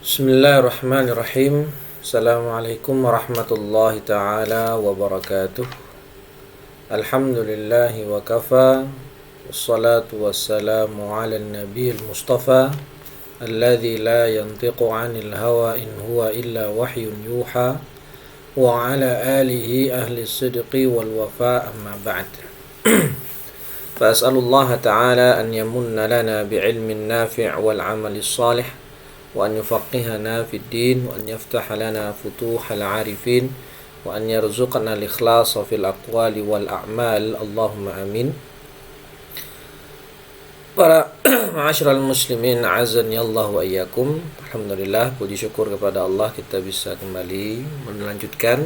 Bismillahirrahmanirrahim. Assalamualaikum warahmatullahi ta'ala wabarakatuh. Alhamdulillahi wa kafa. Wassalatu wassalamu ala nabiyil mustafa alladhi la yantiqu anil hawa in huwa illa wahyun yuha wa ala alihi ahli sidqi wal wafa amma ba'd. Fas'alullaha ta'ala an yamunna lana bi'ilmin nafi' wal amali salih وأن يفقهنا في الدين وأن يفتح لنا فتوح العارفين وأن يرزقنا الإخلاص في الأقوال والأعمال اللهم آمين. Para ma'asyiral muslimin azani Allah wa iyyakum. Alhamdulillah, puji syukur kepada Allah kita bisa kembali melanjutkan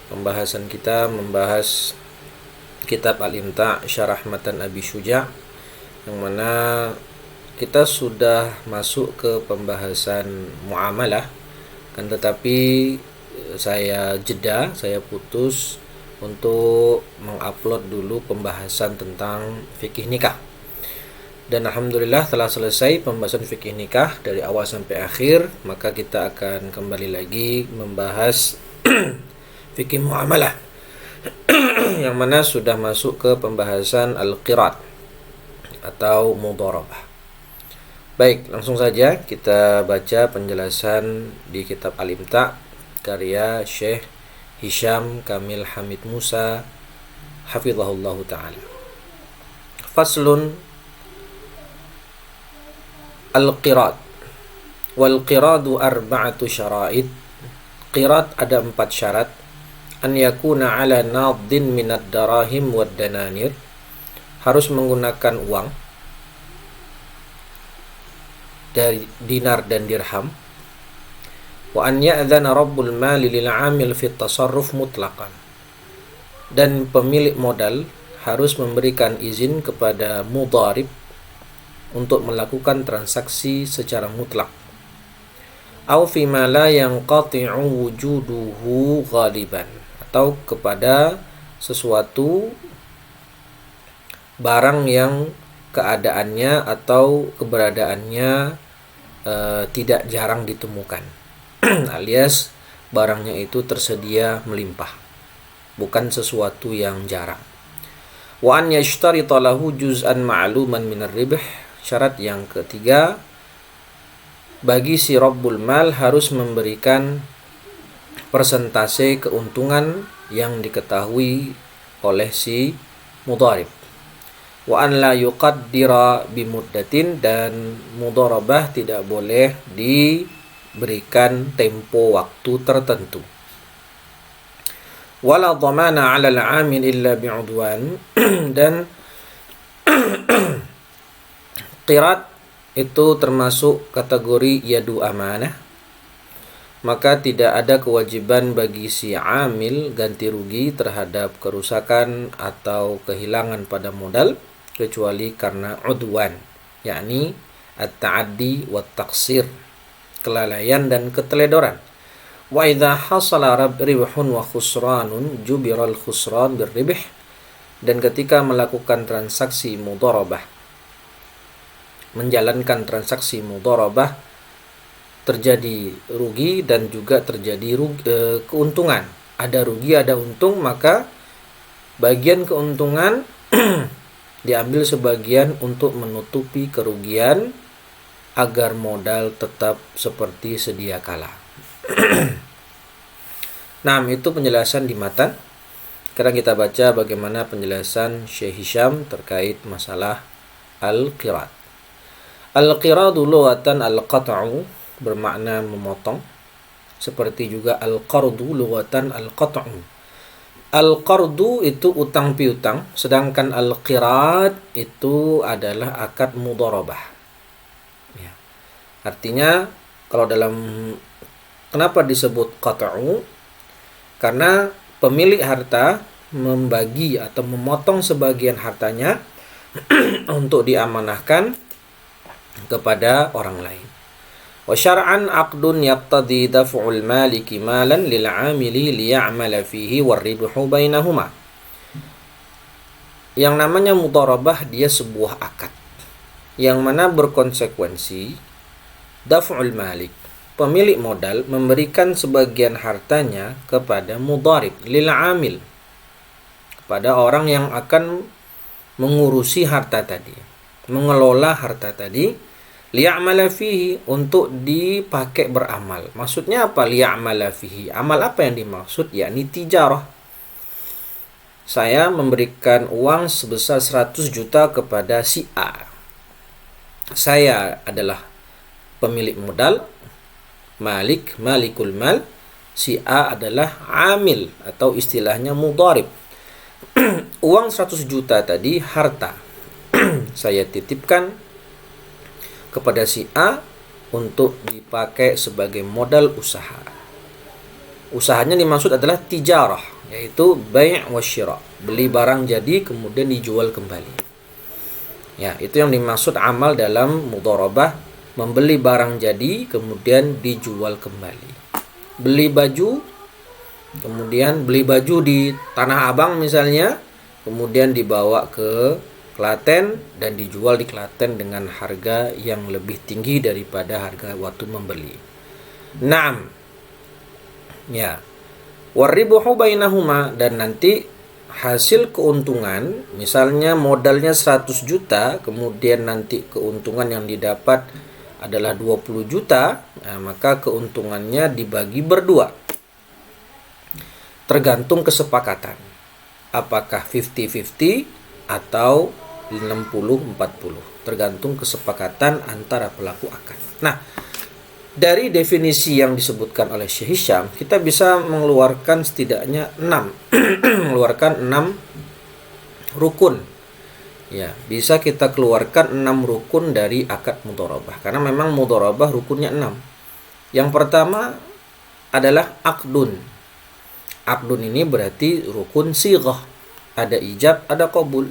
pembahasan kita membahas kitab Al-Imta' Syarah Matan Abi Syuja', yang mana kita sudah masuk ke pembahasan muamalah, kan, tetapi saya putus untuk mengupload dulu pembahasan tentang fikih nikah. Dan alhamdulillah telah selesai pembahasan fikih nikah dari awal sampai akhir. Maka kita akan kembali lagi membahas fikih muamalah yang mana sudah masuk ke pembahasan al-qirat atau mudharabah. Baik, langsung saja kita baca penjelasan di kitab Al-Imta' karya Syekh Hisham Kamil Hamid Musa hafizahullahu ta'ala. Faslun al-qirat. Wal qiradu arba'atu syara'id. Qirat ada 4 syarat. An yakuna ala nadin minad darahim wad dananir. Harus menggunakan uang dari dinar dan dirham. Wa an ya'dzana rabbul mali lil 'amil fi tasarruf mutlaqan. Dan pemilik modal harus memberikan izin kepada mudharib untuk melakukan transaksi secara mutlak. Au fi ma la yanqati'u wujuduhu ghaliban, atau kepada sesuatu barang yang keadaannya atau keberadaannya tidak jarang ditemukan alias barangnya itu tersedia melimpah, bukan sesuatu yang jarang. Wa an yashtarita lahu juz'an ma'luman minar ribh. Syarat yang ketiga, bagi si rabbul mal harus memberikan persentase keuntungan yang diketahui oleh si mudharib. Wa an la yuqaddira bimuddatin, dan mudharabah tidak boleh diberikan tempo waktu tertentu. Wala dhamana 'ala al-'amil illa bi'udwan. Dan qirat itu termasuk kategori yadu amanah, maka tidak ada kewajiban bagi si amil ganti rugi terhadap kerusakan atau kehilangan pada modal, kecuali karena udwan, yakni at-ta'addi wa taksir, kelalaian dan keteledoran. Wa idza hasala ribhun wa khusranun jubiral khusran birribh. Dan ketika melakukan transaksi mudharabah, menjalankan transaksi mudharabah, terjadi rugi dan juga terjadi keuntungan. Ada rugi, ada untung, maka bagian keuntungan diambil sebagian untuk menutupi kerugian agar modal tetap seperti sedia kala. Nah, itu penjelasan di matan. Sekarang kita baca bagaimana penjelasan Syekh Hisham terkait masalah al-qirat. Al-qiradu lughatan al-qat'u, bermakna memotong, seperti juga al-qardu lughatan al-qat'u. Al-qardu itu utang piutang, sedangkan al-qirat itu adalah akad mudharabah. Ya. Artinya kalau kenapa disebut qat'u? Karena pemilik harta membagi atau memotong sebagian hartanya untuk diamanahkan kepada orang lain. Wa syar'an 'aqdun yaqtadi daf'ul maliki malan lil 'amili liya'mala fihi warribhu bainahuma. Yang namanya mudharabah dia sebuah akad yang mana berkonsekuensi daf'ul malik, pemilik modal memberikan sebagian hartanya kepada mudharib lil amil, kepada orang yang akan mengurusi harta tadi, mengelola harta tadi, liya'mala fihi, untuk dipakai beramal. Maksudnya apa liya'mala fihi? Amal apa yang dimaksud? Yakni tijarah. Saya memberikan uang sebesar 100 juta kepada si A. Saya adalah pemilik modal, malikul mal. Si A adalah amil atau istilahnya mudharib. Uang 100 juta tadi harta. Saya titipkan kepada si A untuk dipakai sebagai modal usaha. Usahanya dimaksud adalah tijarah, yaitu bai' wa syira, beli barang jadi kemudian dijual kembali. Ya, itu yang dimaksud amal dalam mudharabah, membeli barang jadi kemudian dijual kembali. Beli baju, kemudian beli baju di Tanah Abang misalnya, kemudian dibawa ke Klaten dan dijual di Klaten dengan harga yang lebih tinggi daripada harga waktu membeli. Naam. Ya. Waribuhu bainahuma, dan nanti hasil keuntungan, misalnya modalnya 100 juta, kemudian nanti keuntungan yang didapat adalah 20 juta, maka keuntungannya dibagi berdua. Tergantung kesepakatan. Apakah 50-50 atau 60-40. Tergantung kesepakatan antara pelaku akad. Nah, dari definisi yang disebutkan oleh Syekh Hisham, kita bisa mengeluarkan setidaknya 6 mengeluarkan 6 rukun. Ya, bisa kita keluarkan 6 rukun dari akad mudharabah, karena memang mudharabah rukunnya 6. Yang pertama adalah akdun. Akdun ini berarti rukun sighah, ada ijab, ada qabul.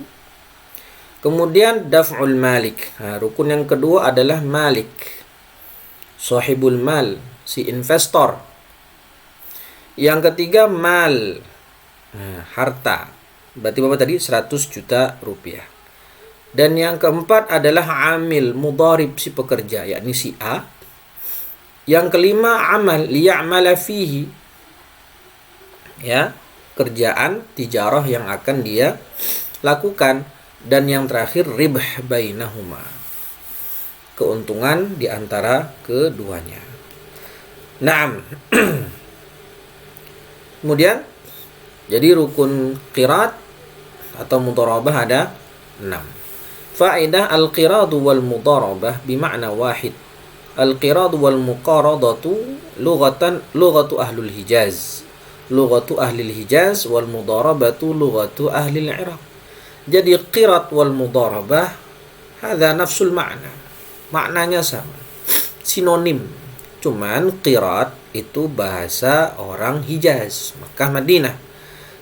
Kemudian daf'ul malik. Rukun yang kedua adalah malik, sahibul mal, si investor. Yang ketiga mal, harta. Berarti berapa tadi? 100 juta rupiah. Dan yang keempat adalah amil, mudharib, si pekerja, yakni si A. Yang kelima amal, liya'mala fihi, ya, kerjaan tijarah yang akan dia lakukan. Dan yang terakhir ribh bainahuma, keuntungan di antara keduanya. Naam. Kemudian jadi rukun qirat atau mudharabah ada 6. Faedah al-qiradu wal mudharabah bima'na wahid. Al-qiradu wal muqaradatu lughatu ahlul Hijaz. Lughatu ahlil Hijaz wal mudharabatu lughatu ahlil Iraq. Jadi qirat wal mudharabah hadza nafsul ma'na. Maknanya sama. Sinonim. Cuman qirat itu bahasa orang Hijaz, Makkah, Madinah.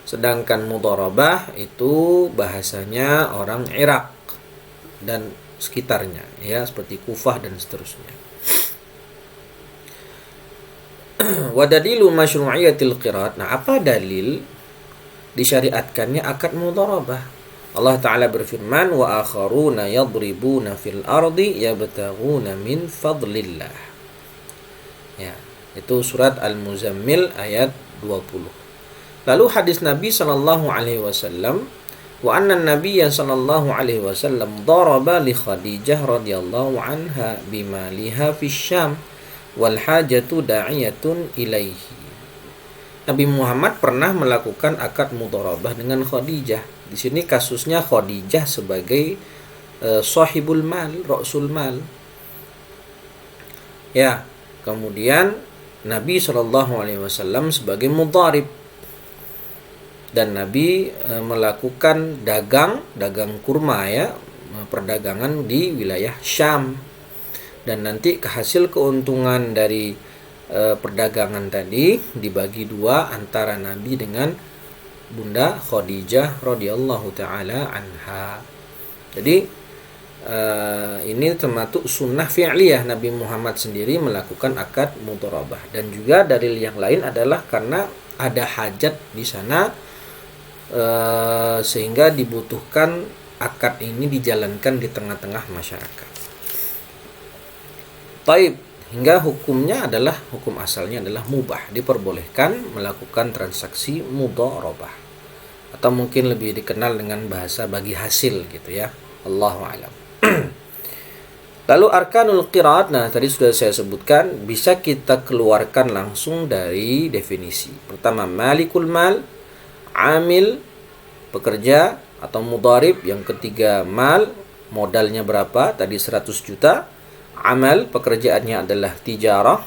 Sedangkan mudharabah itu bahasanya orang Irak dan sekitarnya, ya, seperti Kufah dan seterusnya. Wa dalilu masyru'iyatil qirat. Nah, apa dalil disyariatkannya akad mudharabah? Allah Ta'ala berfirman, wa akharuna yadribuna fil ardi yabtaghuna min fadlillah. Ya, itu surat Al-Muzammil ayat 20. Lalu hadis Nabi sallallahu alaihi wasallam, wa anna an-nabiyya sallallahu alaihi wasallam daraba li Khadijah radhiyallahu anha bimaliha fi Syam wal hajatu da'iyatun ilaihi. Nabi Muhammad pernah melakukan akad mudharabah dengan Khadijah. Di sini kasusnya Khadijah sebagai sahibul mal, ra'sul mal. Ya, kemudian Nabi SAW sebagai mudharib. Dan Nabi melakukan dagang kurma, ya, perdagangan di wilayah Syam. Dan nanti hasil keuntungan dari perdagangan tadi dibagi dua antara Nabi dengan Bunda Khadijah radhiyallahu taala anha. Jadi ini termasuk sunnah fi'liyah, Nabi Muhammad sendiri melakukan akad mudharabah. Dan juga dalil yang lain adalah karena ada hajat di sana, sehingga dibutuhkan akad ini dijalankan di tengah-tengah masyarakat. Taib. Hingga hukumnya adalah, hukum asalnya adalah mubah, diperbolehkan melakukan transaksi mudharabah, atau mungkin lebih dikenal dengan bahasa bagi hasil gitu ya. Allahu a'lam. Lalu arkanul qiraat, nah tadi sudah saya sebutkan, bisa kita keluarkan langsung dari definisi. Pertama, malikul mal, amil, pekerja atau mudharib. Yang ketiga, mal, modalnya berapa? Tadi 100 juta. Amal, pekerjaannya adalah tijarah.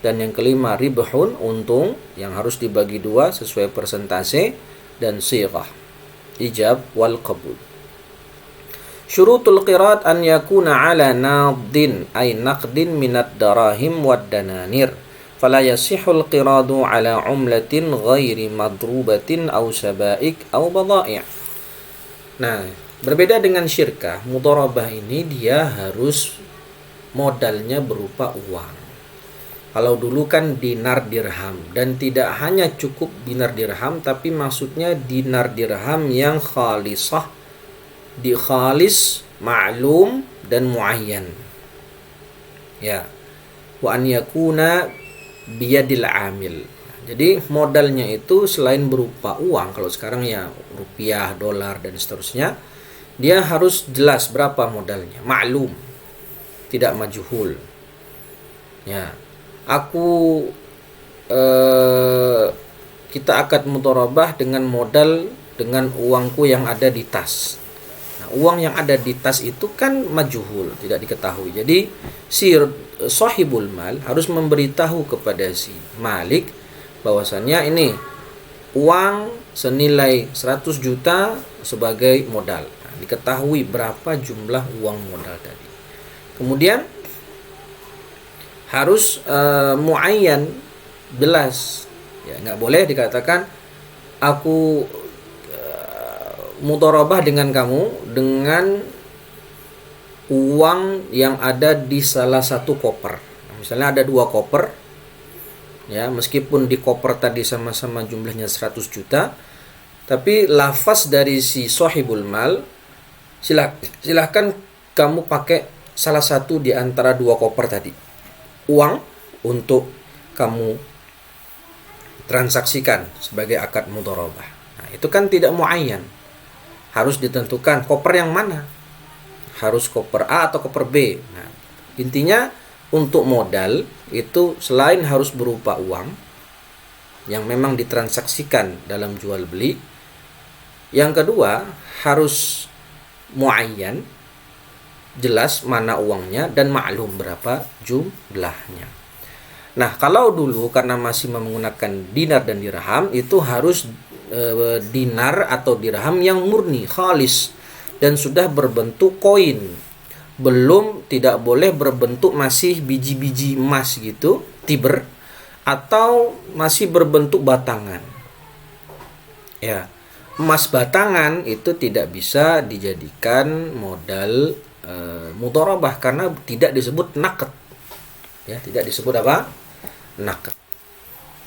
Dan yang kelima, ribhun, untung, yang harus dibagi dua sesuai persentase. Dan sighah, ijab wal qabul. Syurutul qiraat an yakuna ala nadin ay naqdin minad darahim wad dananir. Fala yasihul qiradu ala umlatin ghairi madrubatin aw sabaik aw badai'. Nah, berbeda dengan syirkah, mudharabah ini dia harus modalnya berupa uang. Kalau dulu kan dinar dirham, dan tidak hanya cukup dinar dirham, tapi maksudnya dinar dirham yang khalisah, di khalis, ma'lum dan muayyan. Ya. Wa an yakuna biyadil amil. Jadi modalnya itu selain berupa uang, kalau sekarang ya rupiah, dolar dan seterusnya, dia harus jelas berapa modalnya, ma'lum, tidak majhul. Ya, kita akan mudharabah dengan modal dengan uangku yang ada di tas. Nah, uang yang ada di tas itu kan majhul, tidak diketahui. Jadi si sahibul mal harus memberitahu kepada si malik bahwasannya ini uang senilai 100 juta sebagai modal. Nah, diketahui berapa jumlah uang modal tadi. Kemudian harus muayyan, jelas. Ya, nggak boleh dikatakan aku mudharabah dengan kamu dengan uang yang ada di salah satu koper. Nah, misalnya ada 2 koper. Ya, meskipun di koper tadi sama-sama jumlahnya 100 juta, tapi lafaz dari si sahibul mal, silahkan kamu pakai salah satu di antara 2 koper tadi. Uang untuk kamu transaksikan sebagai akad mudharabah. Nah, itu kan tidak muayyan. Harus ditentukan koper yang mana. Harus koper A atau koper B. Nah, intinya untuk modal itu selain harus berupa uang yang memang ditransaksikan dalam jual beli, yang kedua harus muayyan, jelas mana uangnya dan maklum berapa jumlahnya. Nah, kalau dulu karena masih menggunakan dinar dan dirham, itu harus dinar atau dirham yang murni, khalis, dan sudah berbentuk koin. Belum, tidak boleh berbentuk masih biji-biji emas gitu, tiber, atau masih berbentuk batangan. Ya, emas batangan itu tidak bisa dijadikan modal mudharabah karena tidak disebut naqd. Ya, tidak disebut apa? Naqd.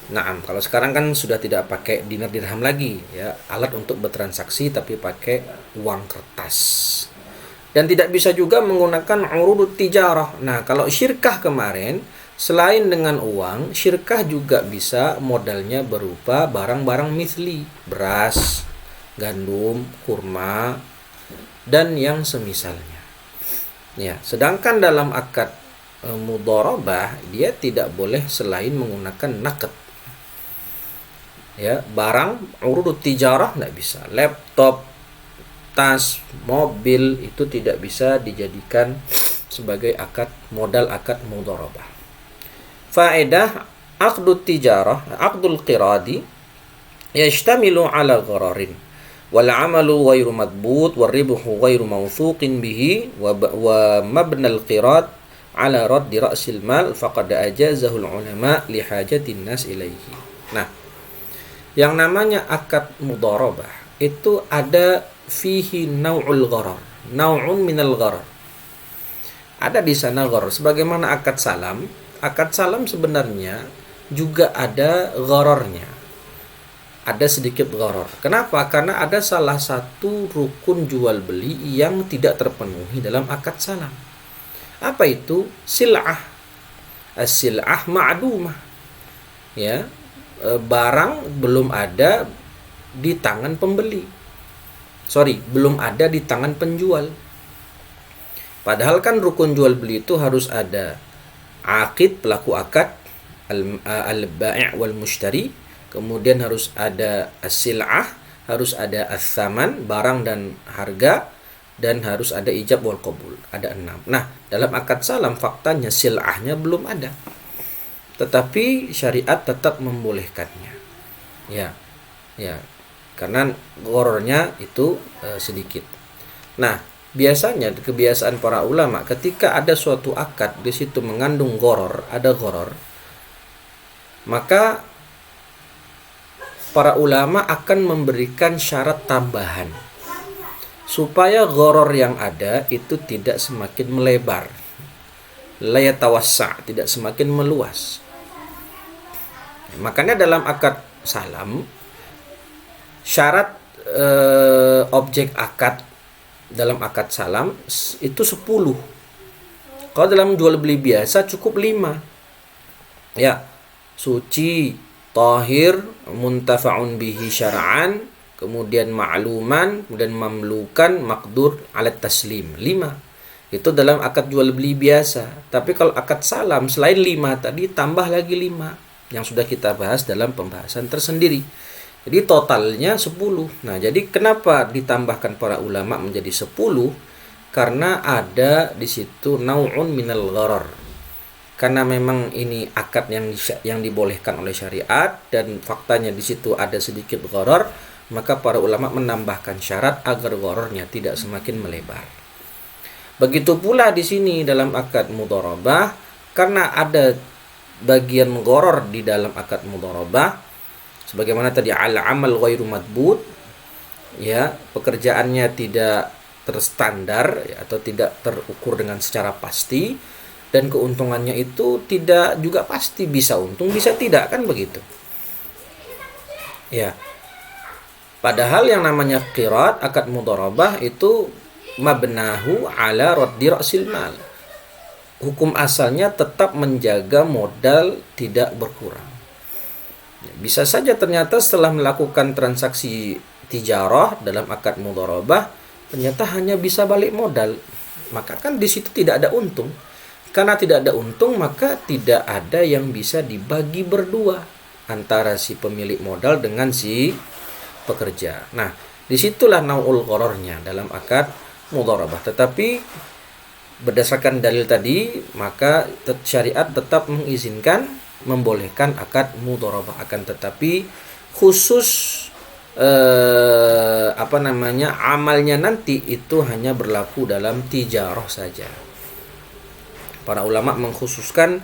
Nah, kalau sekarang kan sudah tidak pakai dinar dirham lagi, ya, alat untuk bertransaksi tapi pakai uang kertas. Dan tidak bisa juga menggunakan urudut tijarah. Nah, kalau syirkah kemarin, selain dengan uang, syirkah juga bisa modalnya berupa barang-barang mithli, beras, gandum, kurma, dan yang semisalnya. Ya, sedangkan dalam akad mudharabah dia tidak boleh selain menggunakan naqd. Ya, barang urudut tijarah tidak bisa. Laptop, tas, mobil itu tidak bisa dijadikan sebagai akad modal akad mudharabah. Faedah aqdut tijarah, aqdul qiradi yashtamilu ala ghararin. Wal amalu ghairu madbut wal ribhu ghairu mawthuqin bihi wa mabnal qirad ala raddi ra'sil mal faqad ajazahu ulama li hajatin nas ilaihi. Nah, yang namanya akad mudharabah itu ada fihi nau'ul gharar, nau'un minal gharar. Ada di sana gharar sebagaimana akad salam. Akad salam sebenarnya juga ada ghararnya. Ada sedikit gharar. Kenapa? Karena ada salah satu rukun jual beli yang tidak terpenuhi dalam akad salam. Apa itu? Sil'ah. as-sil'ah ma'dumah. Ya, barang belum ada di tangan pembeli. Belum ada di tangan penjual. Padahal kan rukun jual beli itu harus ada aqid, pelaku akad, al-bai' wal mushtari, kemudian harus ada as-sil'ah, harus ada as-saman, barang dan harga, dan harus ada ijab wal qabul. Ada 6. Nah, dalam akad salam faktanya sil'ahnya belum ada. Tetapi syariat tetap membolehkannya. Ya. Karena gharornya itu sedikit. Nah, biasanya kebiasaan para ulama ketika ada suatu akad di situ mengandung ada gharor, maka para ulama akan memberikan syarat tambahan supaya gharor yang ada itu tidak semakin melebar, la yatawassa', tidak semakin meluas. Makanya dalam akad salam syarat objek akad dalam akad salam itu 10. Kalau dalam jual beli biasa cukup 5. Ya, suci, tahir, muntafa'un bihi syar'an, kemudian ma'luman, kemudian mamlukan, maqdur alat taslim. 5. Itu dalam akad jual beli biasa. Tapi kalau akad salam selain 5 tadi tambah lagi 5 yang sudah kita bahas dalam pembahasan tersendiri. Jadi totalnya 10. Nah, jadi kenapa ditambahkan para ulama menjadi 10? Karena ada di situ nau'un minal gharar. Karena memang ini akad yang dibolehkan oleh syariat dan faktanya di situ ada sedikit gharar, maka para ulama menambahkan syarat agar ghararnya tidak semakin melebar. Begitu pula di sini dalam akad mudharabah, karena ada bagian gharar di dalam akad mudharabah, sebagaimana tadi al-amal ghairu madbut, ya, pekerjaannya tidak terstandar ya, atau tidak terukur dengan secara pasti, dan keuntungannya itu tidak juga pasti, bisa untung bisa tidak, kan begitu. Ya. Padahal yang namanya qirat akad mudharabah itu mabnahu ala raddi ra'sil mal. Hukum asalnya tetap menjaga modal tidak berkurang. Bisa saja ternyata setelah melakukan transaksi tijarah dalam akad mudharabah ternyata hanya bisa balik modal. Maka kan di situ tidak ada untung. Karena tidak ada untung, maka tidak ada yang bisa dibagi berdua antara si pemilik modal dengan si pekerja. Nah, disitulah naul ghararnya dalam akad mudharabah. Tetapi berdasarkan dalil tadi, maka syariat tetap mengizinkan, membolehkan akad mudharabah, akan tetapi khusus amalnya nanti itu hanya berlaku dalam tijarah saja. Para ulama mengkhususkan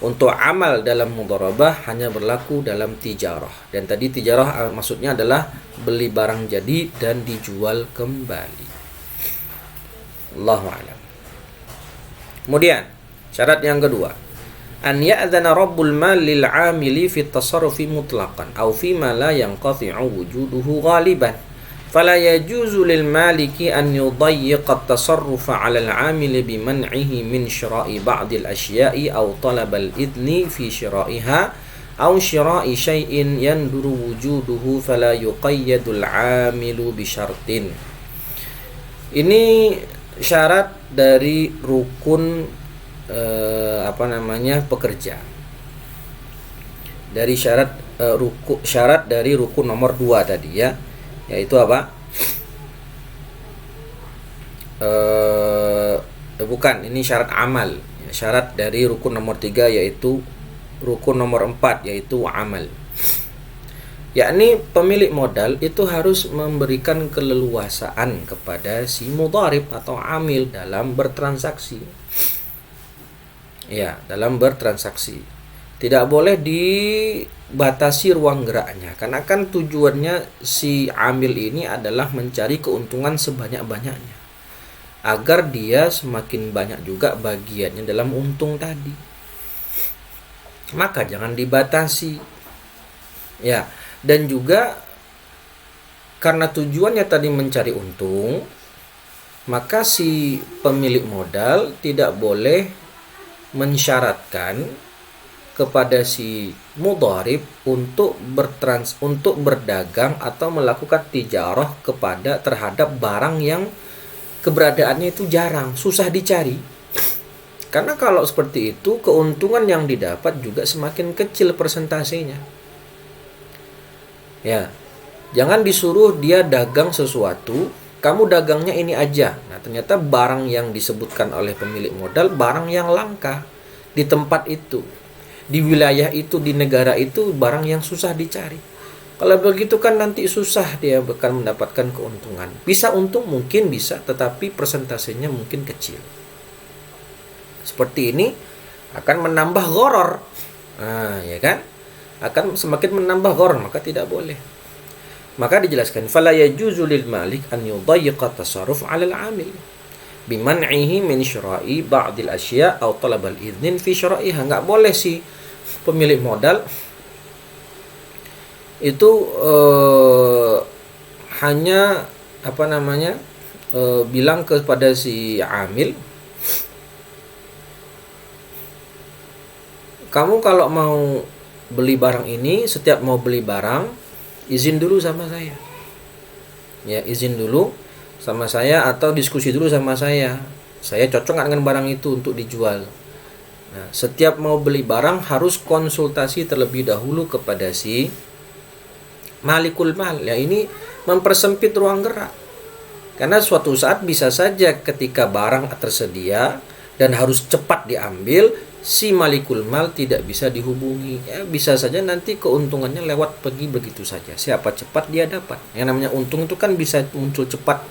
untuk amal dalam mudharabah hanya berlaku dalam tijarah. Dan tadi tijarah maksudnya adalah beli barang jadi dan dijual kembali. Allahu a'lam. Kemudian syarat yang kedua, an ya'dzana rabbul mal lil 'amili fi tasarrufi mutlaqan aw fi ma la yanqati'u wujuduhu ghaliban fala yajuzu lil maliki an yudayyiqa at-tasarrufa 'ala al-'amili bi man'ihi min syira'i ba'd al-asya'i aw talab al-idni fi syira'iha aw syira'i syai'in yanduru wujuduhu fala yuqayyadu al-'amilu bi syartin. Ini syarat dari rukun pekerja. Dari syarat dari rukun nomor 2 tadi ya, yaitu apa? Bukan, ini syarat amal. Syarat dari rukun nomor 3 yaitu rukun nomor 4 yaitu amal. Yakni pemilik modal itu harus memberikan keleluasaan kepada si mudharib atau amil dalam bertransaksi. Ya, dalam bertransaksi. Tidak boleh dibatasi ruang geraknya, karena kan tujuannya si amil ini adalah mencari keuntungan sebanyak-banyaknya, agar dia semakin banyak juga bagiannya dalam untung tadi. Maka jangan dibatasi. Ya. Dan juga karena tujuannya tadi mencari untung, maka si pemilik modal tidak boleh mensyaratkan kepada si mudharib untuk berdagang atau melakukan tijarah terhadap barang yang keberadaannya itu jarang, susah dicari. Karena kalau seperti itu, keuntungan yang didapat juga semakin kecil persentasenya. Ya, jangan disuruh dia dagang sesuatu, kamu dagangnya ini aja. Nah, ternyata barang yang disebutkan oleh pemilik modal barang yang langka di tempat itu, di wilayah itu, di negara itu, barang yang susah dicari. Kalau begitu kan nanti susah dia akan mendapatkan keuntungan. Bisa untung mungkin bisa, tetapi persentasenya mungkin kecil. Seperti ini akan menambah gharar. Nah, ya kan? Akan semakin menambah gharar, maka tidak boleh. Maka dijelaskan fala yajuzu lil malik an yudayyiqa tasarruf 'ala al-'amil biman'ihi min syira'i ba'dil asya' aw talab al-idhnin fi syira'iha. Enggak boleh si pemilik modal itu hanya bilang kepada si amil, kamu kalau mau beli barang ini, setiap mau beli barang izin dulu sama saya. Ya, izin dulu sama saya atau diskusi dulu sama saya. Saya cocok nggak dengan barang itu untuk dijual. Nah, setiap mau beli barang harus konsultasi terlebih dahulu kepada si malikul mal. Ya, ini mempersempit ruang gerak. Karena suatu saat bisa saja ketika barang tersedia dan harus cepat diambil, si malikul mal tidak bisa dihubungi. Ya, bisa saja nanti keuntungannya lewat pergi begitu saja. Siapa cepat dia dapat. Yang namanya untung itu kan bisa muncul cepat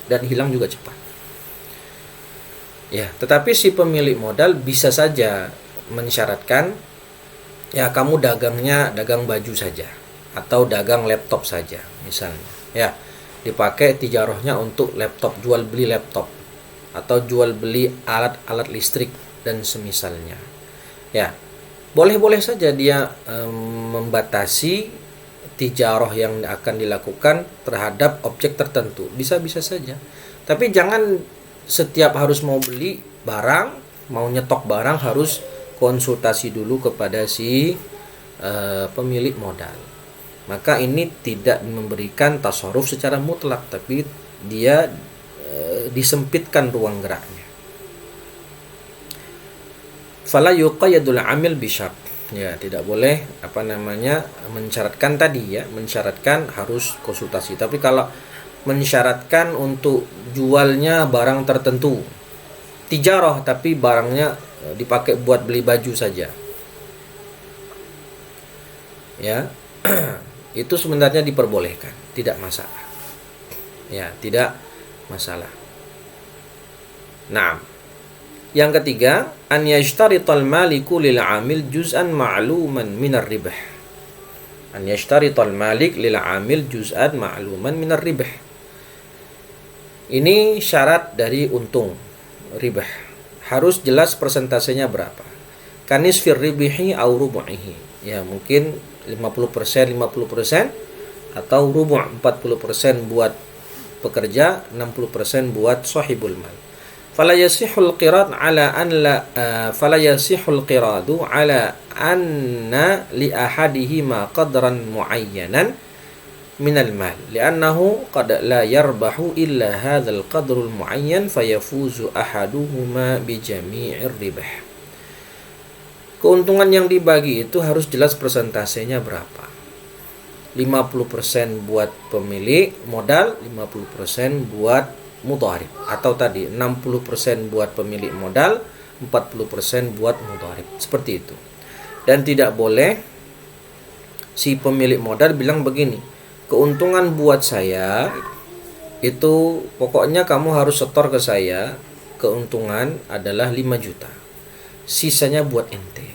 dan hilang juga cepat. Ya, tetapi si pemilik modal bisa saja mensyaratkan, ya kamu dagangnya dagang baju saja atau dagang laptop saja misalnya. Ya, dipakai tijarahnya untuk laptop, jual beli laptop atau jual beli alat-alat listrik dan semisalnya. Ya, boleh-boleh saja dia membatasi tijarah yang akan dilakukan terhadap objek tertentu. Bisa-bisa saja. Tapi jangan setiap harus mau beli barang, mau nyetok barang harus konsultasi dulu kepada si pemilik modal. Maka ini tidak memberikan tasarruf secara mutlak, tapi dia disempitkan ruang geraknya. Fala yuqayyadul amil bisyart. Ya, tidak boleh mensyaratkan tadi, ya, mensyaratkan harus konsultasi. Tapi kalau mensyaratkan untuk jualnya barang tertentu, tijarah tapi barangnya dipakai buat beli baju saja, ya, itu sebenarnya diperbolehkan, tidak masalah. Ya, tidak masalah. Nah, yang ketiga, an yashtarital maliku lil 'amil juz'an ma'luman minar ribh. An yashtarital malik lil 'amil juz'an ma'luman minar ribh. Ini syarat dari untung ribah. Harus jelas persentasenya berapa. Kanis fir ribihi au rubu'ihi. Ya, mungkin 50% atau rubu' 40% buat pekerja, 60% buat sahibul mal. Fala yasihul qirad ala an la fala yasihul qiradu ala anna li ahadihima qadran muayyanan minal mal li'annahu qad la yarbahu illa hadzal qadrul muayyan fayafuzu ahaduhuma bi jami'ir ribah. Keuntungan yang dibagi itu harus jelas persentasenya berapa. 50% buat pemilik modal, 50% buat mudharib, atau tadi 60% buat pemilik modal, 40% buat mudharib. Seperti itu. Dan tidak boleh si pemilik modal bilang begini, keuntungan buat saya itu pokoknya kamu harus setor ke saya, keuntungan adalah 5 juta. Sisanya buat ente.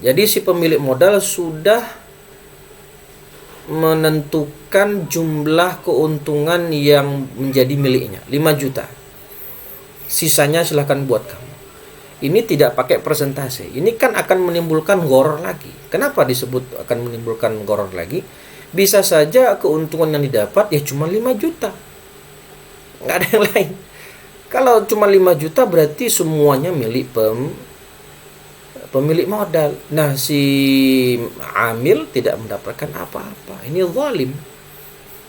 Jadi si pemilik modal sudah menentukan jumlah keuntungan yang menjadi miliknya, 5 juta. Sisanya silahkan buat kamu. Ini tidak pakai persentase. Ini kan akan menimbulkan gharar lagi. Kenapa disebut akan menimbulkan gharar lagi? Bisa saja keuntungan yang didapat ya cuma 5 juta. Nggak ada yang lain. pemilik modal. Nah, si amil tidak mendapatkan apa-apa. Ini zalim.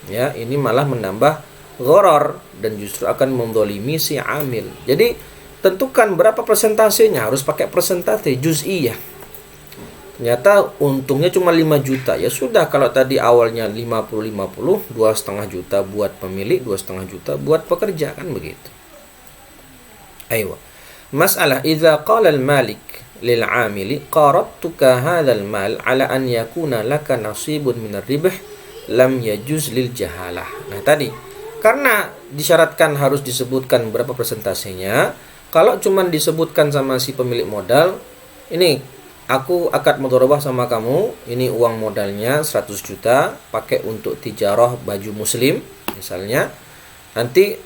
Ya, ini malah menambah gharar dan justru akan menzalimi si amil. Jadi tentukan berapa persentasenya, harus pakai persentase juz'iyah. Ternyata untungnya cuma 5 juta. Ya sudah, kalau tadi awalnya 50-50, 2,5 juta buat pemilik, 2,5 juta buat pekerja, kan begitu. Ayo. Masalah idza qala al-malik lil 'amili qaradtuka hadzal mal ala an yakuna laka nasibun min ar-ribh lam yajuz lil jahalah. Nah, tadi karena disyaratkan harus disebutkan berapa persentasenya, kalau cuma disebutkan sama si pemilik modal, ini aku akad mudharabah sama kamu, ini uang modalnya 100 juta, pakai untuk tijarah baju muslim misalnya. Nanti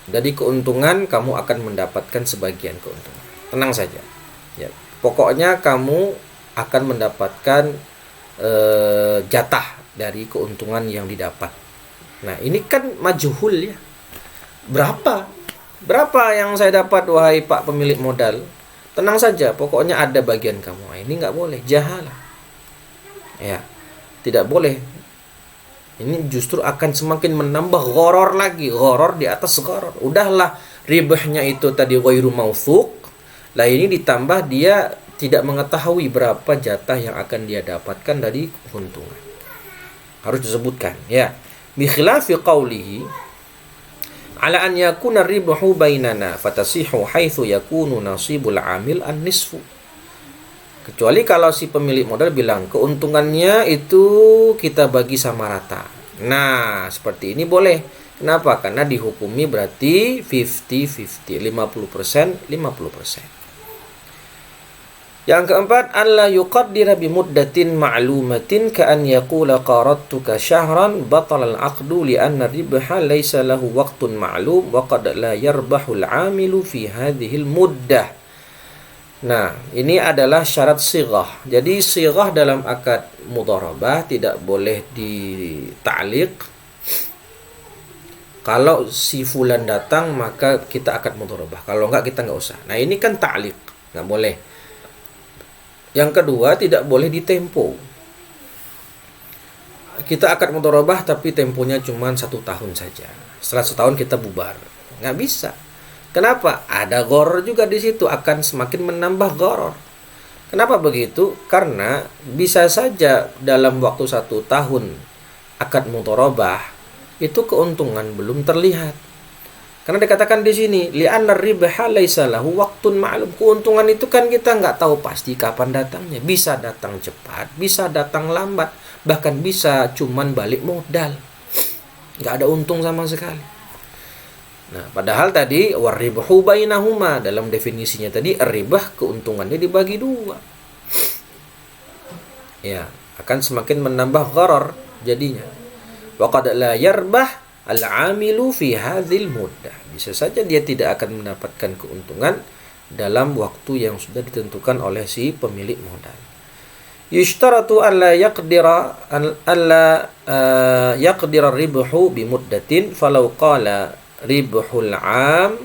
dari keuntungan kamu akan mendapatkan sebagian keuntungan. Tenang saja. Ya, pokoknya kamu akan mendapatkan jatah dari keuntungan yang didapat. Nah, ini kan majhul ya. Berapa? Berapa yang saya dapat wahai Pak pemilik modal? Tenang saja, pokoknya ada bagian kamu. Nah, ini nggak boleh, jahalah. Ya, tidak boleh. Ini justru akan semakin menambah gharar lagi, gharar di atas gharar. Udahlah, ribahnya itu tadi ghairu mawthuq. Lah ini ditambah dia tidak mengetahui berapa jatah yang akan dia dapatkan dari keuntungan. Harus disebutkan, ya. Bi khilafi qawlihi ala an yakuna ribahu bainana fatasihu haitsu yakunu nasibul amil an-nisfu. Kecuali kalau si pemilik modal bilang keuntungannya itu kita bagi sama rata. Nah, seperti ini boleh. Kenapa? Karena dihukumi berarti 50-50, 50%, 50%. Yang keempat, alla yuqaddira bi muddatin ma'lumatin ka an yaqula qaradtuka syahran batala al-'aqdu li anna ribha laysa lahu waqtun ma'lum wa qad la yarbahu al-'amilu fi hadhihi al-muddah. Nah, ini adalah syarat sighah. Jadi sighah dalam akad mudharabah tidak boleh dita'liq. Kalau si fulan datang maka kita akad mudharabah. Kalau enggak kita enggak usah. Nah, ini kan ta'liq, enggak boleh. Yang kedua, tidak boleh ditempo. Kita akad mudharabah tapi temponya cuma 1 tahun saja. Setelah 1 tahun kita bubar. Nggak bisa. Kenapa? Ada gharar juga di situ, akan semakin menambah gharar. Kenapa begitu? Karena bisa saja dalam waktu 1 tahun akad mudharabah itu keuntungan belum terlihat. Karena dikatakan di sini li'anna ribha laisa lahu waqtun ma'lum. Keuntungan itu kan kita nggak tahu pasti kapan datangnya. Bisa datang cepat, bisa datang lambat, bahkan bisa cuman balik modal. Nggak ada untung sama sekali. Nah, padahal tadi waribhu bainahuma, dalam definisinya tadi ribah keuntungannya dibagi 2. Ya, akan semakin menambah gharar jadinya. Wa qad la yarbah al-'amilu fi hadzal muddah. Bisa saja dia tidak akan mendapatkan keuntungan dalam waktu yang sudah ditentukan oleh si pemilik modal. Yushtaratu alla yaqdira ribhu bi muddatin falau qala ribhul 'am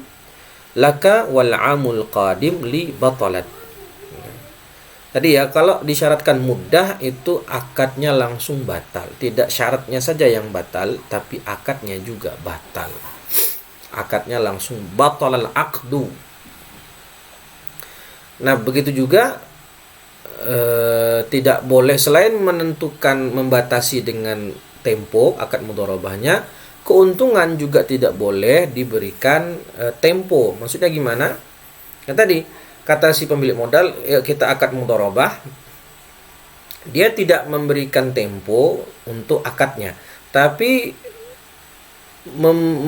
laka wal 'amul qadim li batalat. Tadi ya, kalau disyaratkan muddah itu akadnya langsung batal. Tidak syaratnya saja yang batal, tapi akadnya juga batal. Akadnya langsung batal al-aqdu. Nah, begitu juga tidak boleh selain menentukan membatasi dengan tempo akad mudharabahnya, keuntungan juga tidak boleh diberikan tempo. Maksudnya gimana? Yang tadi kata si pemilik modal, kita akad mudharabah, dia tidak memberikan tempo untuk akadnya, tapi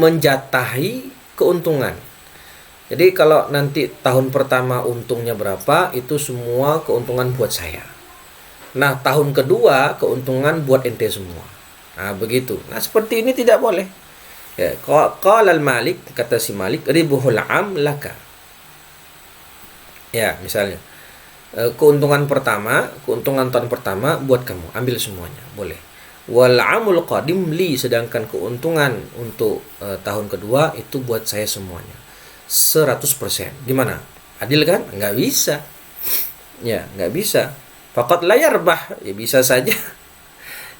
menjatahi keuntungan. Jadi kalau nanti tahun pertama untungnya berapa, itu semua keuntungan buat saya. Nah, tahun kedua keuntungan buat ente semua. Nah, begitu. Nah, seperti ini tidak boleh. Ya, qala al-malik, kata si Malik, ribuhul 'am laka. Ya, misalnya keuntungan tahun pertama buat kamu, ambil semuanya, boleh. Wal 'amul qadim li, sedangkan keuntungan untuk tahun kedua itu buat saya semuanya. 100%. Gimana? Adil kan? Enggak bisa. Ya, nggak bisa. Faqad la yarbah, ya bisa saja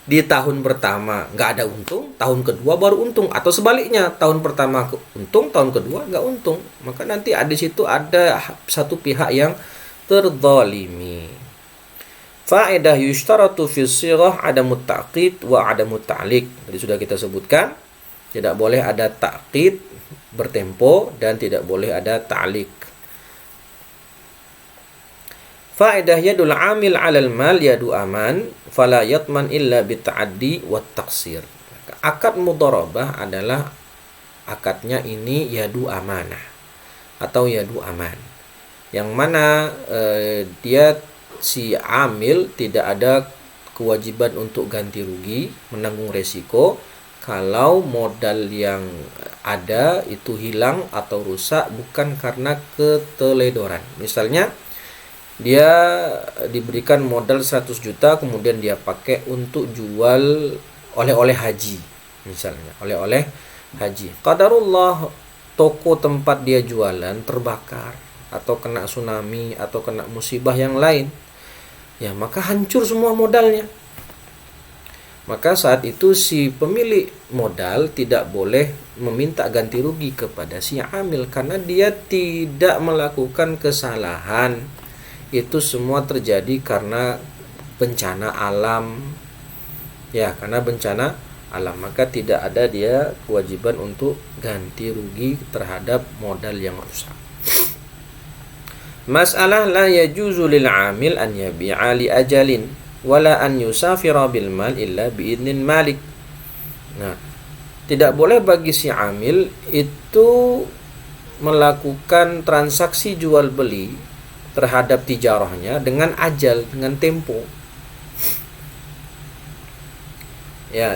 di tahun pertama nggak ada untung, tahun kedua baru untung, atau sebaliknya tahun pertama untung, tahun kedua nggak untung. Maka nanti di situ ada satu pihak yang terzalimi. Faedah yushtaratu fi sirah adamut ta'qid wa adamut ta'liq. Tadi sudah kita sebutkan, tidak boleh ada ta'qid bertempo dan tidak boleh ada ta'liq. Faedah yadul amil 'alal mal yadu aman fala yatman illa bita'addi wat taqsir. Akad mudharabah adalah akadnya ini yadu amanah atau yadu aman. Yang mana dia si amil tidak ada kewajiban untuk ganti rugi, menanggung resiko kalau modal yang ada itu hilang atau rusak bukan karena keteledoran. Misalnya dia diberikan modal 100 juta kemudian dia pakai untuk jual oleh-oleh haji, misalnya oleh-oleh haji. Qadarullah toko tempat dia jualan terbakar atau kena tsunami atau kena musibah yang lain, ya maka hancur semua modalnya. Maka saat itu si pemilik modal tidak boleh meminta ganti rugi kepada si amil karena dia tidak melakukan kesalahan. Itu semua terjadi karena bencana alam. Ya, karena bencana alam, maka tidak ada dia kewajiban untuk ganti rugi terhadap modal yang rusak. Masalah la yajuzu lil amil an yabi'a li ajalin wala an yusafira bil mal illa bi idnin malik. Nah, tidak boleh bagi si amil itu melakukan transaksi jual beli terhadap tijarahnya dengan ajal, dengan tempo. Ya,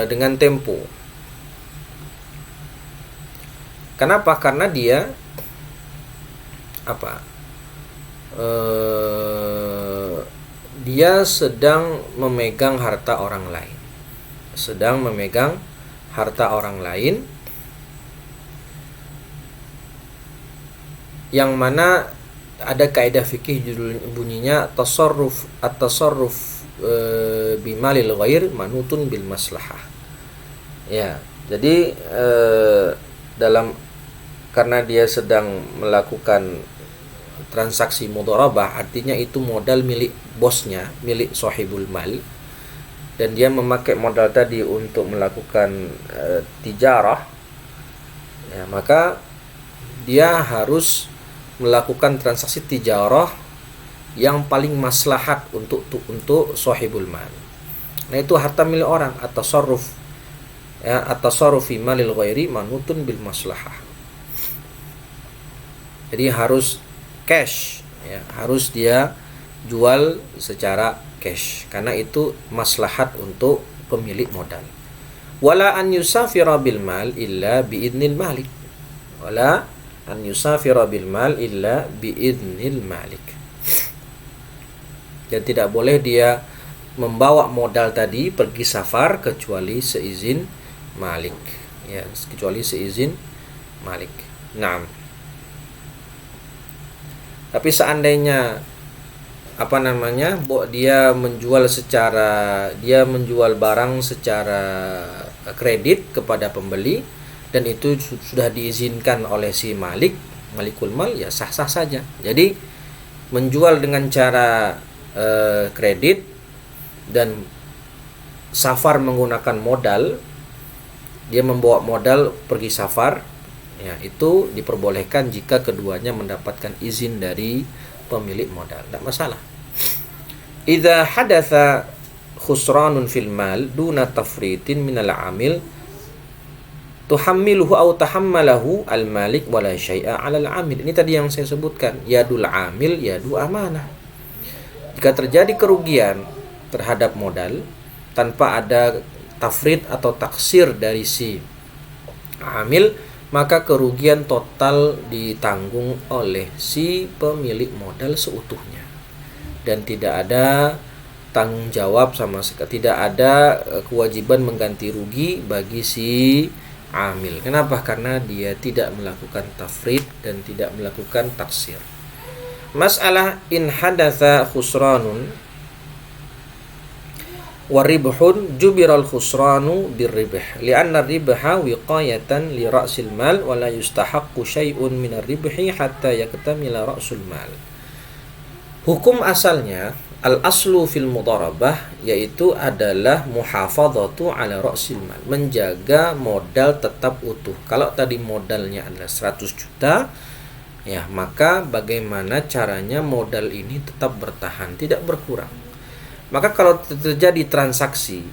dengan tempo. Kenapa? Karena dia dia sedang memegang harta orang lain. Yang mana ada kaidah fikih bunyinya at-tasarruf bimalil ghair manutun bil maslahah. Ya, jadi karena dia sedang melakukan transaksi mudharabah, artinya itu modal milik bosnya, milik sahibul mal, dan dia memakai modal tadi untuk melakukan tijarah, ya, maka dia harus melakukan transaksi tijarah yang paling maslahat untuk sahibul mal. Nah, itu harta milik orang, at-tasarruf, ya, at-tasarruf fi malil ghairi manutun bil maslahah. Jadi harus cash, ya, harus dia jual secara cash karena itu maslahat untuk pemilik modal. Wala an yusafira bil mal illa bi idnil malik. Wala an yusafira bil mal illa biidnil malik. Dan tidak boleh dia membawa modal tadi pergi safar kecuali seizin malik, ya, kecuali seizin malik. Naam. Tapi seandainya dia menjual barang secara kredit kepada pembeli dan itu sudah diizinkan oleh si malikul mal, ya sah-sah saja. Jadi menjual dengan cara kredit dan safar menggunakan modal, dia membawa modal pergi safar, ya itu diperbolehkan jika keduanya mendapatkan izin dari pemilik modal, tidak masalah. Idza hadatsa khusranun fil mal duna tafritin minal amil tuhammiluhu aw tahammalahu al-malik wala syai'a 'alal 'amil. Ini tadi yang saya sebutkan, yadul amil yadu amanah. Jika terjadi kerugian terhadap modal tanpa ada tafrid atau taksir dari si amil, maka kerugian total ditanggung oleh si pemilik modal seutuhnya dan tidak ada tanggung jawab sama sekali, tidak ada kewajiban mengganti rugi bagi si amil. Kenapa? Karena dia tidak melakukan tafrid dan tidak melakukan taksir. Masalah in hadatsa khusranun wa ribhun jubiral khusranu birribh li'anna ribha wiqayatan li ra'sil mal wa la yustahaqqu syai'un min ar-ribhi hatta yaktamila ra'sul mal. Hukum asalnya al-aslu fil mudharabah yaitu adalah muhafadzatu ala ra'sil mal, menjaga modal tetap utuh. Kalau tadi modalnya adalah 100 juta, ya, maka bagaimana caranya modal ini tetap bertahan, tidak berkurang. Maka kalau terjadi transaksi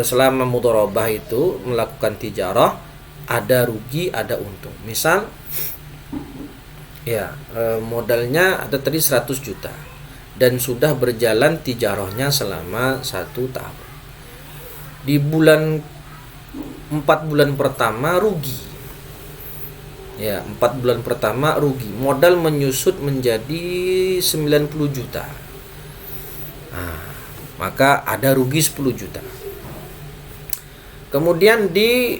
selama mudharabah itu melakukan tijarah, ada rugi, ada untung. Misal, ya, modalnya ada tadi 100 juta dan sudah berjalan tijarahnya selama 1 tahun. Di 4 bulan pertama rugi. Ya, 4 bulan pertama rugi. Modal menyusut menjadi 90 juta. Nah, maka ada rugi 10 juta. Kemudian di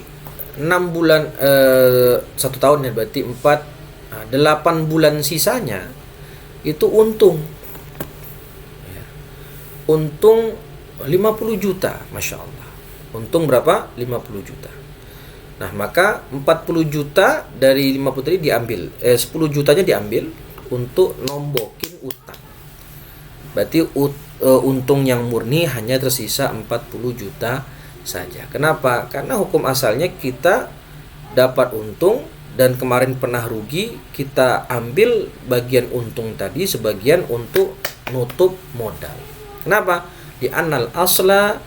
6 bulan 1 tahun ya, berarti 8 bulan sisanya itu untung. Ya. Untung 50 juta, Masya Allah. Untung berapa? 50 juta. Nah, maka 40 juta dari 50 tadi diambil, 10 jutanya diambil untuk nombokin utang. Berarti untung yang murni hanya tersisa 40 juta saja. Kenapa? Karena hukum asalnya kita dapat untung dan kemarin pernah rugi, kita ambil bagian untung tadi sebagian untuk nutup modal. Kenapa? Di annal asla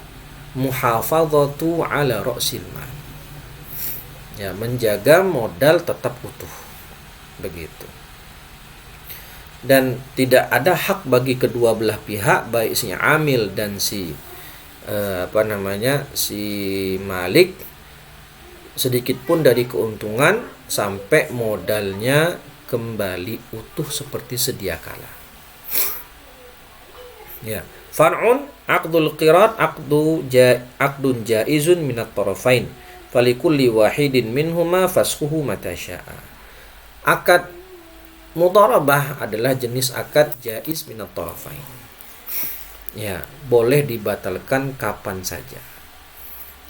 muhafadzatu ala ra'sil mal. Ya, menjaga modal tetap utuh. Begitu. Dan tidak ada hak bagi kedua belah pihak, baik si amil dan si si malik, sedikit pun dari keuntungan sampai modalnya kembali utuh seperti sedia kala. Ya, far'un aqdul qirat aqdun jaizun minat tarafain. Falikulli wahidin minhuma fasquhu mata syaa. Akad mudharabah adalah jenis akad jaiz minat tarafain. Ya, boleh dibatalkan kapan saja.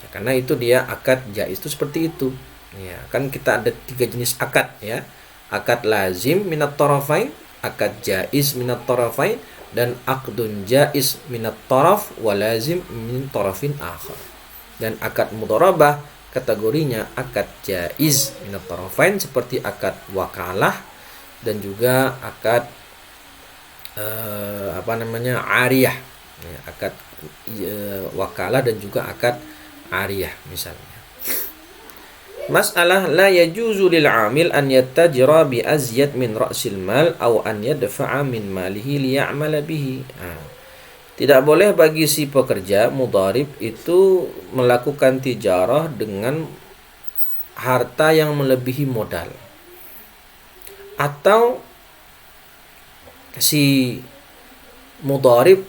Ya, karena itu dia akad jaiz itu seperti itu. Ya, kan kita ada 3 jenis akad ya. Akad lazim minat tarafain, akad jaiz minat tarafain, dan aqdun jaiz minat taraf wa lazim min tarafin akhar. Dan akad mudharabah kategorinya akad jaiz minat tarafain seperti akad wakalah dan juga akad ariyah. Ya, akad wakalah dan juga akad ariyah misalnya. Masalah la yajuzu lil amil an yattajira bi azyad min ra'sil mal aw an yadfa'a min malihi liya'mala bihi. Tidak boleh bagi si pekerja mudharib itu melakukan tijarah dengan harta yang melebihi modal. Atau si mudharib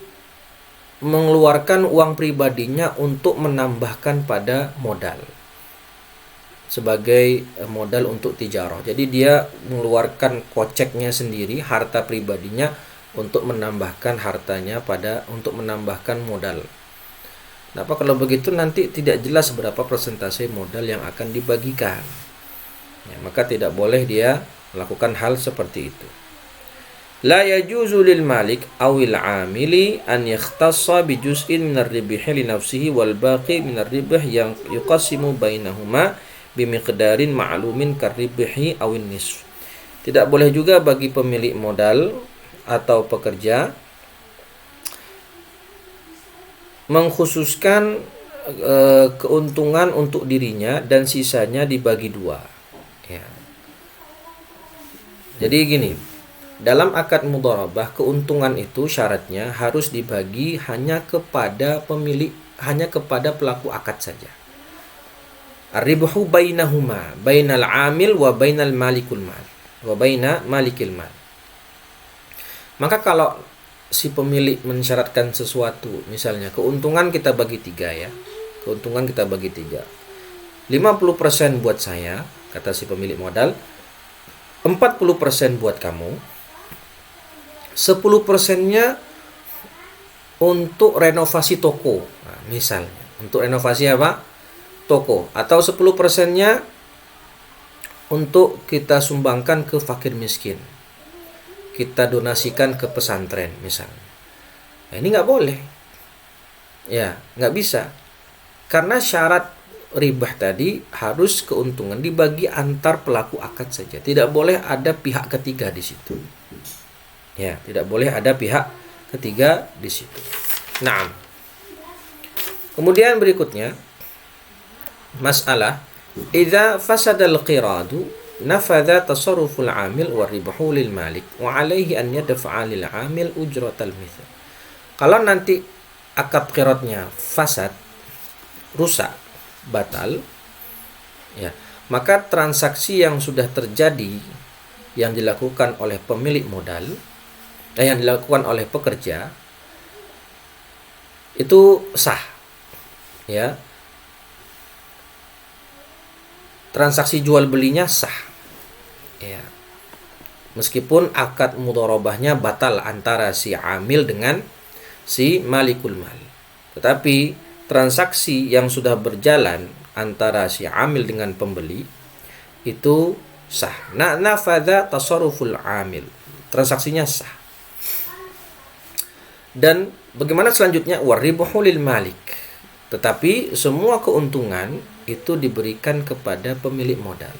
mengeluarkan uang pribadinya untuk menambahkan pada modal sebagai modal untuk tijarah. Jadi dia mengeluarkan koceknya sendiri, harta pribadinya untuk menambahkan hartanya untuk menambahkan modal. Kenapa? Kalau begitu nanti tidak jelas berapa persentase modal yang akan dibagikan. Ya, maka tidak boleh dia melakukan hal seperti itu. La yajuzu lil malik awil amili an yakhtassa bi juz'in min ar-ribhi li nafsihi wal baqi min ar-ribh yang yuqassimu bainahuma bi miqdarin ma'lumin kar-ribhi awin nisf. Tidak boleh juga bagi pemilik modal atau pekerja mengkhususkan keuntungan untuk dirinya dan sisanya dibagi 2. Ya. Jadi gini, dalam akad mudharabah keuntungan itu syaratnya harus dibagi hanya kepada pelaku akad saja. Ar-ribhu bainahuma, bainal amil wa bainal malikul mal wa baina malikil mal. Maka kalau si pemilik mensyaratkan sesuatu, misalnya keuntungan kita bagi 3 ya. Keuntungan kita bagi 3. 50% buat saya, kata si pemilik modal. 40% buat kamu. 10%-nya untuk renovasi toko. Nah, misalnya, untuk renovasi apa? Toko. Atau 10%-nya untuk kita sumbangkan ke fakir miskin. Kita donasikan ke pesantren misalnya. Nah, ini nggak boleh. Ya, nggak bisa. Karena syarat ribah tadi harus keuntungan dibagi antar pelaku akad saja. Tidak boleh ada pihak ketiga di situ. Ya, tidak boleh ada pihak ketiga di situ. Nah, kemudian berikutnya masalah idza fasadal qiradu nafadha tasarruful amil wa ribahu lil malik wa alaihi an yadfa'a lil amil ujratal mithl. Kalau nanti akad qiradnya fasad, rusak, batal, ya, maka transaksi yang sudah terjadi yang dilakukan oleh pemilik modal, yang dilakukan oleh pekerja itu sah, ya. Transaksi jual belinya sah, ya. Meskipun akad mudharabahnya batal antara si amil dengan si malikul mal, tetapi transaksi yang sudah berjalan antara si amil dengan pembeli itu sah. Nafadha tasarruful amil, transaksinya sah. Dan bagaimana selanjutnya? Waribuhu lil malik, tetapi semua keuntungan itu diberikan kepada pemilik modal.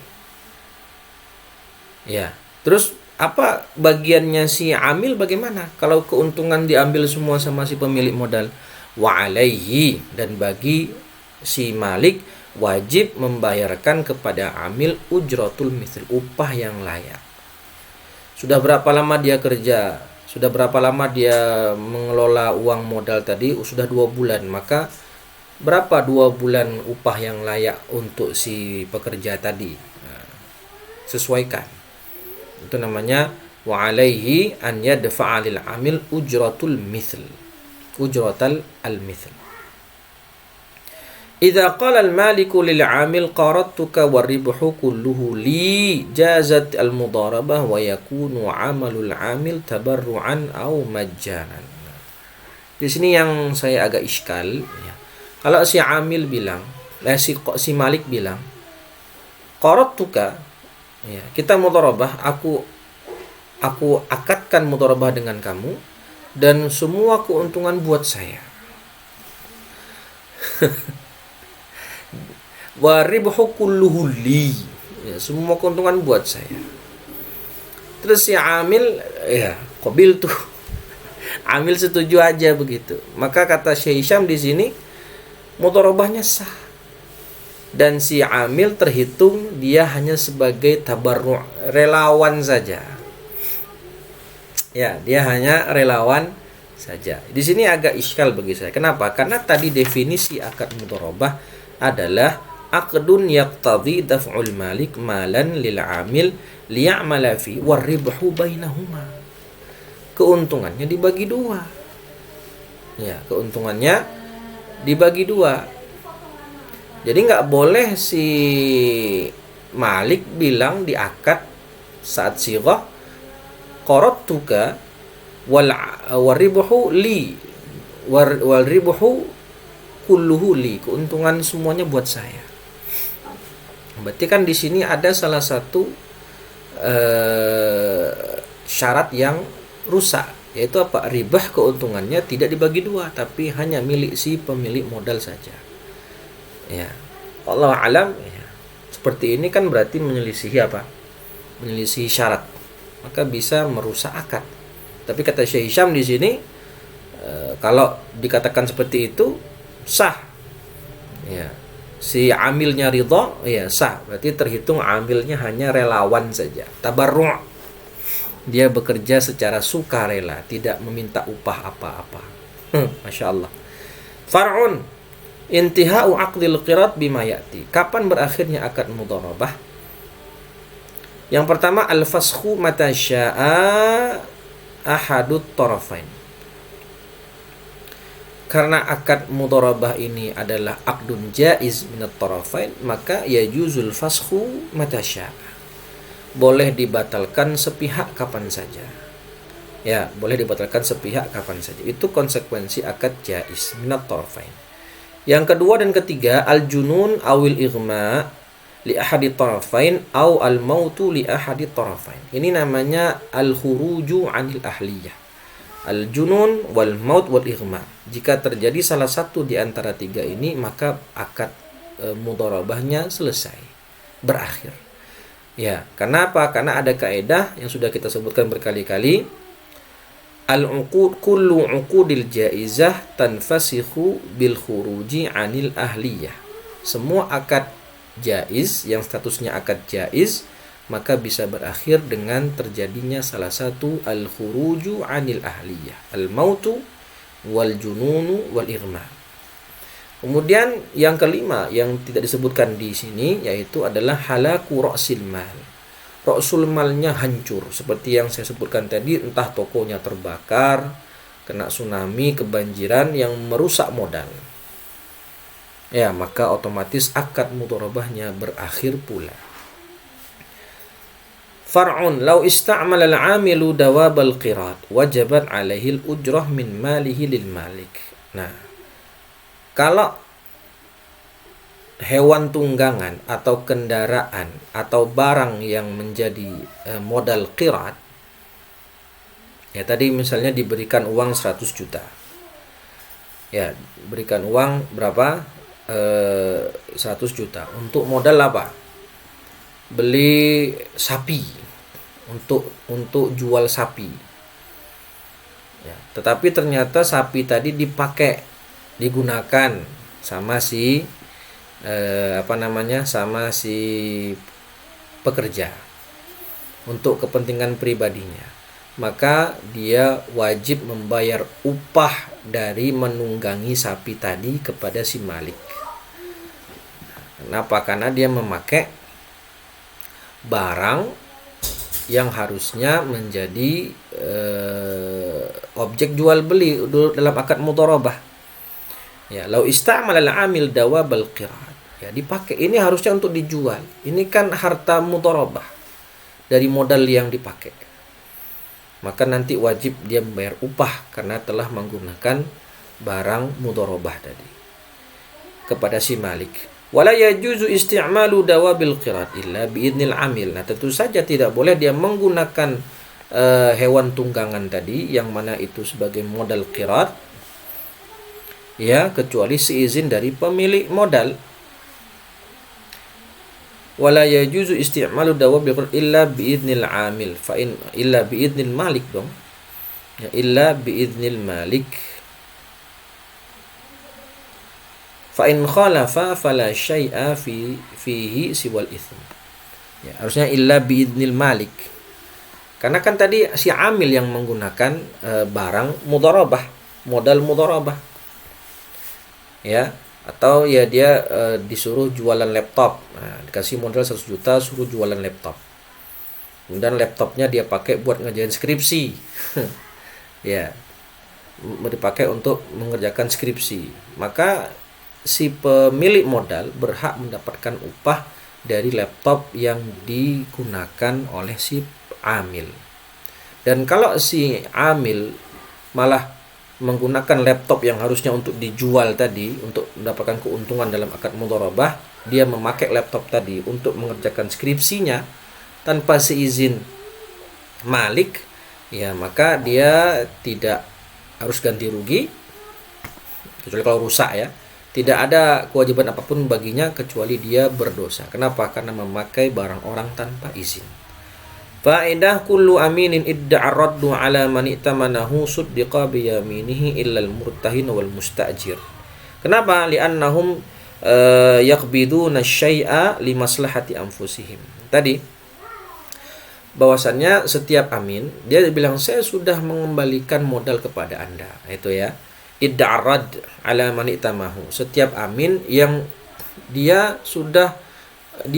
Ya, terus apa bagiannya si amil bagaimana? Kalau keuntungan diambil semua sama si pemilik modal, wa alaihi, dan bagi si malik wajib membayarkan kepada amil ujratul mithl, upah yang layak. Sudah berapa lama dia kerja? Sudah berapa lama dia mengelola uang modal tadi? Sudah 2 bulan. Maka berapa 2 bulan upah yang layak untuk si pekerja tadi? Nah, sesuaikan. Itu namanya wa alaihi an yadfa'a lil amil ujratul mithl. Ujratal al-mithl. Idza qala al-maliku lil 'amil qaradtuka waribhu kulluhu li jazat al-mudharabah wa yakunu 'amalul 'amil tabarru'an aw majjanan. Di sini yang saya agak iskal, ya. Kalau si amil bilang, si malik bilang, qaradtuka, ya, kita mudharabah, aku akadkan mudharabah dengan kamu dan semua keuntungan buat saya. Waribhu kulluhu li, ya, semua keuntungan buat saya. Terus si amil, ya, qabil tuh. Amil setuju aja begitu. Maka kata Syekh Hisham di sini mudharabahnya sah. Dan si amil terhitung dia hanya sebagai tabarru', relawan saja. Ya, dia hanya relawan saja. Di sini agak iskal bagi saya. Kenapa? Karena tadi definisi akad mudharabah adalah aqdun yaqtadhi daf'ul malik malan lil amil liya'mala fi waribhu bainahuma. Keuntungannya dibagi 2. Ya, keuntungannya dibagi 2. Jadi nggak boleh si malik bilang di akad saat sirah qaradtuka waribhu li waribhu kulluhu li, keuntungan semuanya buat saya. Berarti kan di sini ada salah satu syarat yang rusak, yaitu apa? Ribah keuntungannya tidak dibagi 2, tapi hanya milik si pemilik modal saja. Ya, Allah alam. Ya. Seperti ini kan berarti menyelisihi apa? Menyelisihi syarat, maka bisa merusak akad. Tapi kata Syekh Hisham di sini, kalau dikatakan seperti itu sah. Ya. Si amilnya ridha, ya sah. Berarti terhitung amilnya hanya relawan saja. Tabarru'. Dia bekerja secara sukarela, tidak meminta upah apa-apa. Masya Allah. Far'un intihau aqdil qirad bima ya'ti. Kapan berakhirnya akad mudharabah? Yang pertama al-faskhu mata sya'a ahadut tarafain. Karena akad mudharabah ini adalah aqdun jaiz minat tarafain, maka yajuzul faskhu mata sya'a. Boleh dibatalkan sepihak kapan saja. Ya, boleh dibatalkan sepihak kapan saja. Itu konsekuensi akad jaiz minat tarafain. Yang kedua dan ketiga, al-junun awil ighma li ahadi tarafain au al-mautu li ahadi tarafain. Ini namanya al-khuruju anil ahliyah. Al-junun wal maut wal ighma. Jika terjadi salah satu di antara tiga ini, maka akad mudharabahnya selesai, berakhir. Ya, kenapa? Karena ada kaidah yang sudah kita sebutkan berkali-kali. Al-uqud kullu uqudil jaizah tanfasikhu bil khuruji anil ahliyah. Semua akad jaiz yang statusnya akad jaiz maka bisa berakhir dengan terjadinya salah satu al-khuruju anil ahliyah, al-mautu wal jununu wal irma. Kemudian yang kelima yang tidak disebutkan di sini yaitu adalah halaku ra'sil mal. Ra'sul malnya hancur seperti yang saya sebutkan tadi, entah tokonya terbakar, kena tsunami, kebanjiran yang merusak modal. Ya, maka otomatis akad mudharabahnya berakhir pula. Far'un law ista'mala al-'amilu dawab al-qirat wajabat 'alaihi al-ujrah min malihi lil malik. Nah, kalau hewan tunggangan atau kendaraan atau barang yang menjadi modal qirat, ya tadi misalnya diberikan uang 100 juta. Ya, berikan uang berapa? 100 juta. Untuk modal apa? Beli sapi. Untuk jual sapi. Ya, tetapi ternyata sapi tadi digunakan sama si sama si pekerja untuk kepentingan pribadinya. Maka dia wajib membayar upah dari menunggangi sapi tadi kepada si malik. Kenapa? Karena dia memakai barang yang harusnya menjadi objek jual beli dalam akad mudharabah. Ya, lau ista'mal al-'amil dawab al-qirat. Ya, dipakai. Ini harusnya untuk dijual. Ini kan harta mudharabah dari modal yang dipakai. Maka nanti wajib dia membayar upah karena telah menggunakan barang mudharabah tadi kepada si malik. Wala yajuzu isti'malu dawabil qirat illa biidnil amil. Nah, tentu saja tidak boleh dia menggunakan hewan tunggangan tadi yang mana itu sebagai modal qirat, ya, kecuali seizin dari pemilik modal. Wala yajuzu isti'malu dawabil qirat illa biidnil amil. Fa in illa biidnil malik dong. Ya, illa biidnil malik. Fa in khalafa fala syai'a fihi siwal itsm. Ya, harusnya illa biidnil malik. Karena kan tadi si amil yang menggunakan barang mudharabah, modal mudharabah. Ya, atau ya dia disuruh jualan laptop. Nah, dikasih modal 100 juta suruh jualan laptop. Kemudian laptopnya dia pakai buat ngerjain skripsi. Ya, dipakai untuk mengerjakan skripsi. Maka si pemilik modal berhak mendapatkan upah dari laptop yang digunakan oleh si amil. Dan kalau si amil malah menggunakan laptop yang harusnya untuk dijual tadi untuk mendapatkan keuntungan dalam akad mudharabah, dia memakai laptop tadi untuk mengerjakan skripsinya tanpa seizin malik, ya maka dia tidak harus ganti rugi kecuali kalau rusak, ya. Tidak ada kewajiban apapun baginya kecuali dia berdosa. Kenapa? Karena memakai barang orang tanpa izin. Fa'idah kullu aminin idda'a raddu ala man i'tamanahu suddiqa bi yaminihi illa al-murtahin wal musta'jir. Kenapa? Li'annahum yaqbiduna syai'a li maslahati anfusihim. Tadi bahwasannya setiap amin dia bilang saya sudah mengembalikan modal kepada Anda. Itu ya. Idda'arad ala man i'tamahu. Setiap amin yang dia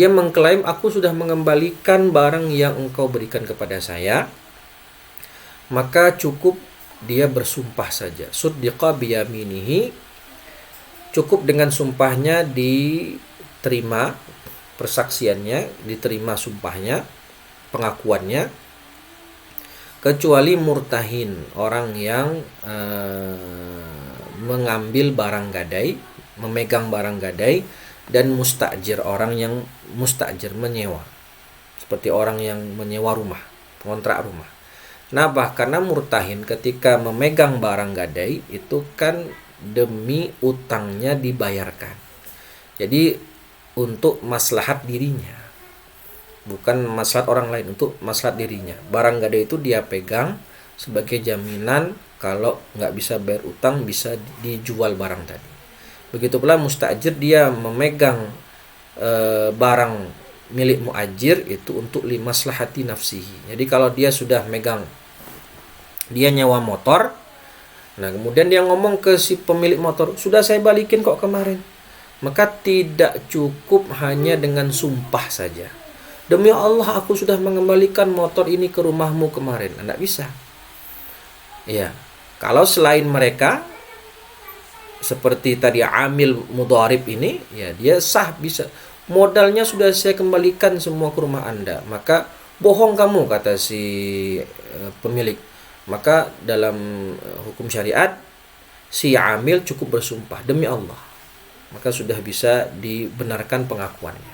mengklaim aku sudah mengembalikan barang yang engkau berikan kepada saya, maka cukup dia bersumpah saja. Suddiqa biyaminihi, cukup dengan sumpahnya diterima persaksiannya, diterima sumpahnya, pengakuannya. kecuali murtahin, orang yang mengambil barang gadai, memegang barang gadai, dan mustajir, orang yang mustajir, menyewa, seperti orang yang menyewa rumah, kontrak rumah. Kenapa? Karena murtahin ketika memegang barang gadai itu kan demi utangnya dibayarkan. Jadi untuk maslahat dirinya, bukan maslahat orang lain, untuk maslahat dirinya. Barang gadai itu dia pegang sebagai jaminan kalau nggak bisa bayar utang bisa dijual barang tadi. Begitu pula mustajir, dia memegang barang milik muajir itu untuk limaslahati nafsihi. Jadi kalau dia sudah megang, dia nyewa motor, nah kemudian dia ngomong ke si pemilik motor, sudah saya balikin kok kemarin, maka tidak cukup hanya dengan sumpah saja, demi Allah aku sudah mengembalikan motor ini ke rumahmu kemarin. Tidak bisa. Ya, kalau selain mereka seperti tadi amil mudharib ini, ya dia sah, bisa, modalnya sudah saya kembalikan semua ke rumah Anda, maka bohong kamu, kata si pemilik. Maka dalam hukum syariat si amil cukup bersumpah demi Allah, maka sudah bisa dibenarkan pengakuannya.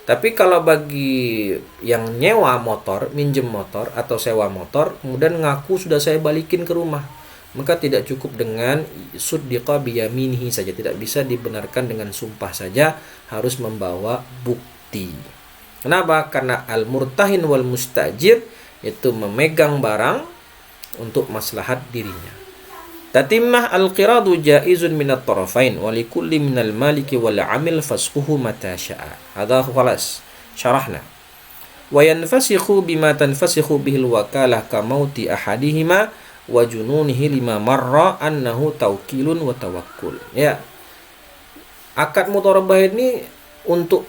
Tapi kalau bagi yang nyewa motor, minjem motor atau sewa motor, kemudian ngaku sudah saya balikin ke rumah, maka tidak cukup dengan suddiqa biyaminihi saja, tidak bisa dibenarkan dengan sumpah saja, harus membawa bukti. Kenapa? Karena al-murtahin wal mustajir itu memegang barang untuk maslahat dirinya. Tatimmah al-qiradu jaizun minat tarafain wa likulli minal maliki wal amil fasquhu mata sya'a. Hadha khalas syarahna. Wa yanfasikhu bima tanfasikhu bihil wakalah ka mauti ahadihima wa jununihi lima marra annahu tawkilun wa tawakkul. Ya. Akad mudharabah ini untuk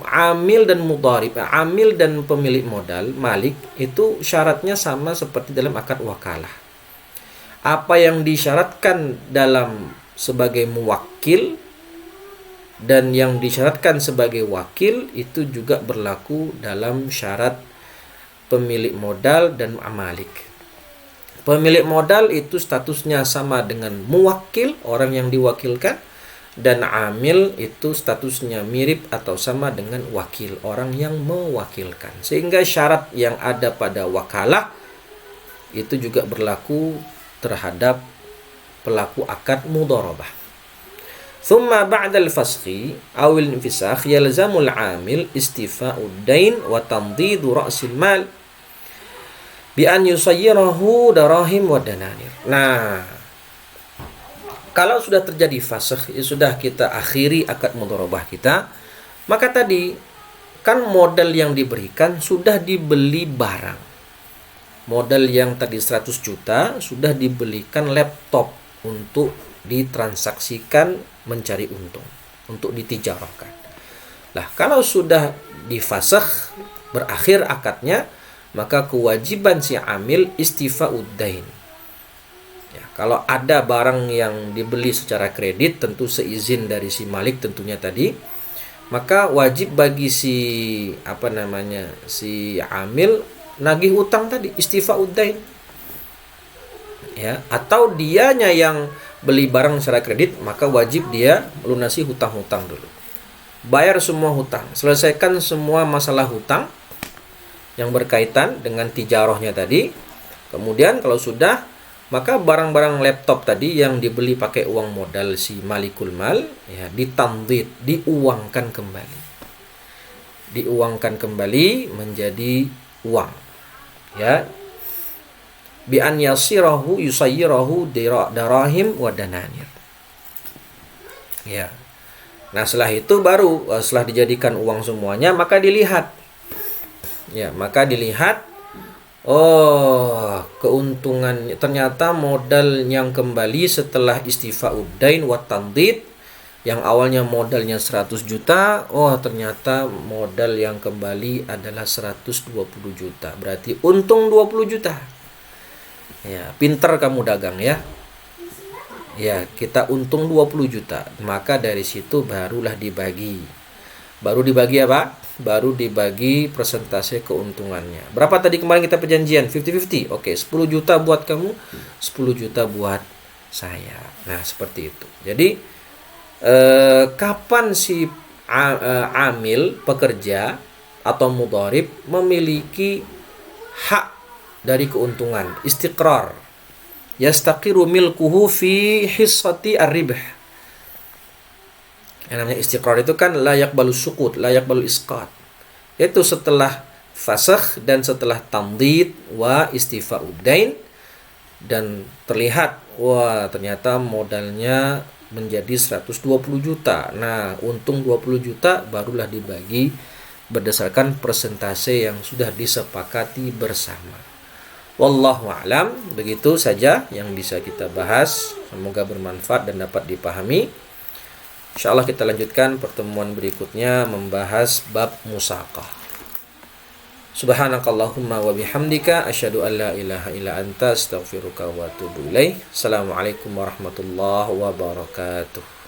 amil dan mudharib, amil dan pemilik modal, malik, itu syaratnya sama seperti dalam akad wakalah. Apa yang disyaratkan dalam sebagai muwakkil dan yang disyaratkan sebagai wakil itu juga berlaku dalam syarat pemilik modal dan amalik. Pemilik modal itu statusnya sama dengan muwakkil, orang yang diwakilkan, dan amil itu statusnya mirip atau sama dengan wakil, orang yang mewakilkan. Sehingga syarat yang ada pada wakalah itu juga berlaku terhadap pelaku akad mudharabah. Thumma ba'da al-fasqi aw al-infisakh yalzamul 'amil istifa'ud dain wa tamdidu ra'sil mal bi an yusayyirahu darahim wa dananir. Nah, kalau sudah terjadi fasakh, ya sudah kita akhiri akad mudharabah kita, maka tadi kan modal yang diberikan sudah dibeli barang. Modal yang tadi 100 juta sudah dibelikan laptop untuk ditransaksikan mencari untung, untuk ditijarahkan. Nah, kalau sudah difasakh, berakhir akadnya, maka kewajiban si amil istifa'ud dain. Ya, kalau ada barang yang dibeli secara kredit, tentu seizin dari si malik tentunya tadi, maka wajib bagi si si amil nagih utang tadi, istifa'ud dain. Ya, atau dianya yang beli barang secara kredit, maka wajib dia melunasi hutang-hutang dulu. Bayar semua hutang, selesaikan semua masalah hutang yang berkaitan dengan tijarahnya tadi. Kemudian kalau sudah, maka barang-barang laptop tadi yang dibeli pakai uang modal si malikul mal, ya, ditandid, diuangkan kembali. Diuangkan kembali menjadi uang. Ya. Bi an yasirahu yusayyirahu darahim wa dananir. Ya. Nah, setelah itu baru setelah dijadikan uang semuanya, maka dilihat. Ya, maka dilihat, oh, keuntungan ternyata modal yang kembali setelah istifa'ud dain wa tandid, yang awalnya modalnya 100 juta, oh ternyata modal yang kembali adalah 120 juta. Berarti untung 20 juta. Ya, pinter kamu dagang ya. Ya, kita untung 20 juta. Maka dari situ barulah dibagi. Baru dibagi apa? Baru dibagi persentase keuntungannya. Berapa tadi kemarin kita perjanjian? 50-50. Oke, 10 juta buat kamu, 10 juta buat saya. Nah, seperti itu. Jadi kapan si amil, pekerja atau mudharib memiliki hak dari keuntungan, istiqrar. Yastaqiru milkuhu fi hissati ar-ribh. Yang namanya istiqrar itu kan la yaqbalu sukut, la yaqbalu isqat. Itu setelah fasakh dan setelah tamdid wa istifa'udain, dan terlihat wah ternyata modalnya menjadi 120 juta. Nah, untung 20 juta barulah dibagi berdasarkan persentase yang sudah disepakati bersama. Wallahu a'lam. Begitu saja yang bisa kita bahas. Semoga bermanfaat dan dapat dipahami. Insyaallah kita lanjutkan pertemuan berikutnya membahas bab musaqah. Subhanakallahumma wa bihamdika asyhadu an la ilaha illa anta astaghfiruka wa atubu ilaik. Assalamualaikum warahmatullahi wabarakatuh.